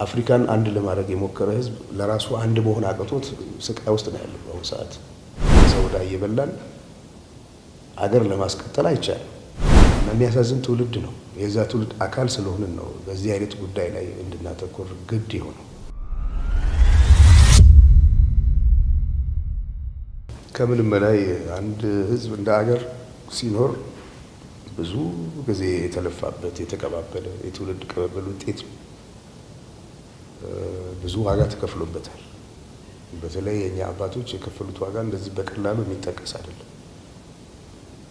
አፍሪካን አንድ ለማድረግ የሞከረ ህዝብ ለራሱ አንድ መሆን አቅቶት ስቃይ ውስጥ ነው ያለው። በአሁኑ ሰዓት ሰውዳ እየበላን አገር ለማስቀጠል አይቻልም። እና የሚያሳዝን ትውልድ ነው። የዛ ትውልድ አካል ስለሆንን ነው በዚህ አይነት ጉዳይ ላይ እንድናተኮር ግድ ይሆነው። ከምንም በላይ አንድ ህዝብ እንደ አገር ሲኖር ብዙ ጊዜ የተለፋበት የተቀባበለ የትውልድ ቅብብል ውጤት ብዙ ዋጋ ተከፍሎበታል። በተለይ የኛ አባቶች የከፈሉት ዋጋ እንደዚህ በቀላሉ የሚጠቀስ አይደለም።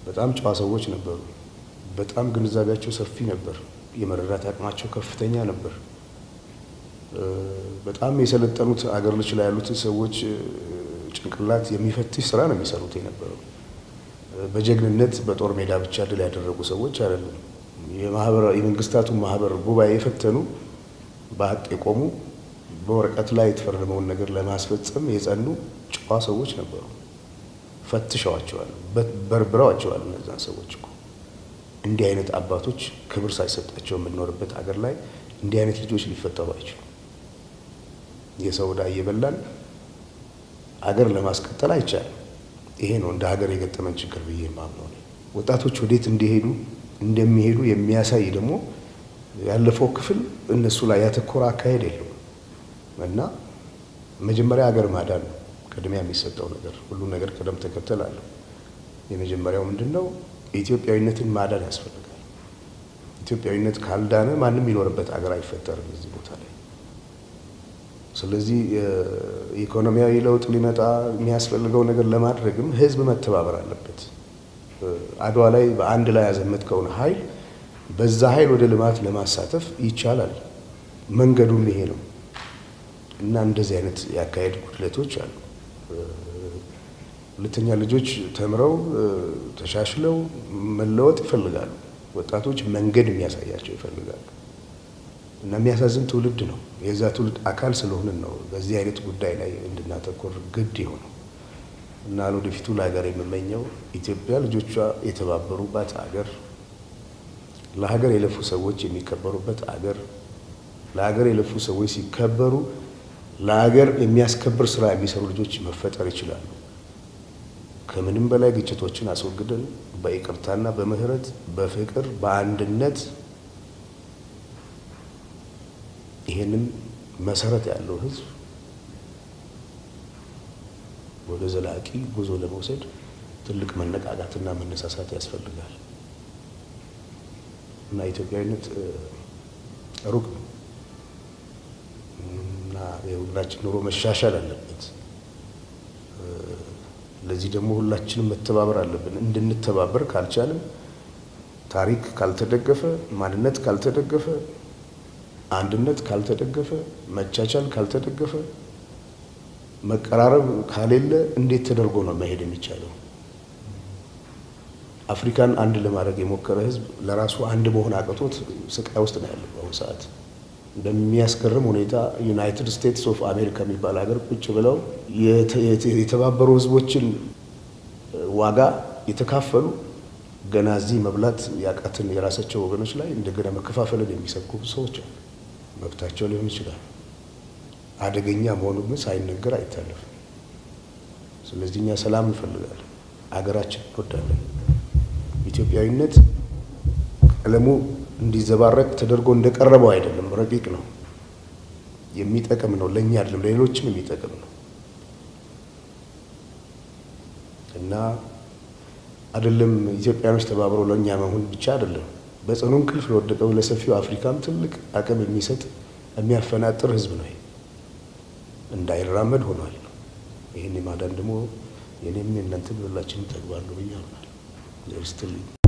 በጣም ጨዋ ሰዎች ነበሩ። በጣም ግንዛቤያቸው ሰፊ ነበር። የመረዳት አቅማቸው ከፍተኛ ነበር። በጣም የሰለጠኑት አገሮች ላይ ያሉት ሰዎች ጭንቅላት የሚፈትሽ ስራ ነው የሚሰሩት የነበረው። በጀግንነት በጦር ሜዳ ብቻ ድል ያደረጉ ሰዎች አይደሉም። የመንግስታቱ ማህበር ጉባኤ የፈተኑ በሀቅ የቆሙ በወረቀት ላይ የተፈረመውን ነገር ለማስፈጸም የጸኑ ጨዋ ሰዎች ነበሩ። ፈትሸዋቸዋል፣ በርብረዋቸዋል። እነዛን ሰዎች እኮ እንዲህ አይነት አባቶች ክብር ሳይሰጣቸው የምንኖርበት አገር ላይ እንዲህ አይነት ልጆች ሊፈጠሩ አይችሉም። የሰው ዕዳ እየበላን አገር ለማስቀጠል አይቻልም። ይሄ ነው እንደ ሀገር የገጠመን ችግር ብዬ የማምነው። ወጣቶች ወዴት እንደሚሄዱ የሚያሳይ ደግሞ ያለፈው ክፍል እነሱ ላይ ያተኮረ አካሄድ የለውም እና መጀመሪያ ሀገር ማዳን ነው ቅድሚያ የሚሰጠው ነገር። ሁሉ ነገር ቅደም ተከተል አለው። የመጀመሪያው ምንድነው? ኢትዮጵያዊነትን ማዳን ያስፈልጋል። ኢትዮጵያዊነት ካልዳነ ማንም የሚኖርበት ሀገር አይፈጠርም እዚህ ቦታ ላይ። ስለዚህ ኢኮኖሚያዊ ለውጥ ሊመጣ የሚያስፈልገው ነገር ለማድረግም ህዝብ መተባበር አለበት። አድዋ ላይ በአንድ ላይ ያዘመትከውን ኃይል በዛ ኃይል ወደ ልማት ለማሳተፍ ይቻላል። መንገዱም ይሄ ነው እና እንደዚህ አይነት ያካሄድ ጉድለቶች አሉ። ሁለተኛ ልጆች ተምረው ተሻሽለው መለወጥ ይፈልጋሉ። ወጣቶች መንገድ የሚያሳያቸው ይፈልጋሉ እና የሚያሳዝን ትውልድ ነው። የዛ ትውልድ አካል ስለሆንን ነው በዚህ አይነት ጉዳይ ላይ እንድናተኮር ግድ ይሆነው እና ለወደፊቱ ለሀገር የምመኘው ኢትዮጵያ ልጆቿ የተባበሩባት አገር፣ ለሀገር የለፉ ሰዎች የሚከበሩበት አገር፣ ለሀገር የለፉ ሰዎች ሲከበሩ ለሀገር የሚያስከብር ስራ የሚሰሩ ልጆች መፈጠር ይችላሉ። ከምንም በላይ ግጭቶችን አስወግደን በይቅርታና በምህረት በፍቅር በአንድነት ይሄንን መሰረት ያለው ህዝብ ወደ ዘላቂ ጉዞ ለመውሰድ ትልቅ መነቃቃትና መነሳሳት ያስፈልጋል እና ኢትዮጵያዊነት ሩቅ እና የሁላችን ኑሮ መሻሻል አለበት። ለዚህ ደግሞ ሁላችንም መተባበር አለብን። እንድንተባበር ካልቻልን፣ ታሪክ ካልተደገፈ፣ ማንነት ካልተደገፈ፣ አንድነት ካልተደገፈ፣ መቻቻል ካልተደገፈ፣ መቀራረብ ካሌለ እንዴት ተደርጎ ነው መሄድ የሚቻለው? አፍሪካን አንድ ለማድረግ የሞከረ ህዝብ ለራሱ አንድ መሆን አቅቶት ስቃይ ውስጥ ነው ያለው በአሁኑ ሰዓት። በሚያስገርም ሁኔታ ዩናይትድ ስቴትስ ኦፍ አሜሪካ የሚባል ሀገር ቁጭ ብለው የተባበሩ ህዝቦችን ዋጋ የተካፈሉ ገና እዚህ መብላት ያቃትን የራሳቸው ወገኖች ላይ እንደገና መከፋፈልን የሚሰብኩ ሰዎች አሉ። መብታቸው ሊሆን ይችላል። አደገኛ መሆኑ ግን ሳይነገር አይታለፍም። ስለዚህ እኛ ሰላም እንፈልጋለን፣ አገራችን እንወዳለን። ኢትዮጵያዊነት ቀለሙ እንዲዘባረቅ ተደርጎ እንደቀረበው አይደለም፣ ረቂቅ ነው፣ የሚጠቅም ነው። ለእኛ አይደለም ለሌሎችም የሚጠቅም ነው እና አይደለም ኢትዮጵያኖች ተባብረው ለእኛ መሆን ብቻ አይደለም፣ በጽኑ እንቅልፍ ለወደቀው ለሰፊው አፍሪካም ትልቅ አቅም የሚሰጥ የሚያፈናጥር ህዝብ ነው። እንዳይራመድ ሆኗል። ይህን የማዳን ደግሞ የኔም የእናንተም ሁላችንም ተግባር ነው ብዬ አምናለሁ።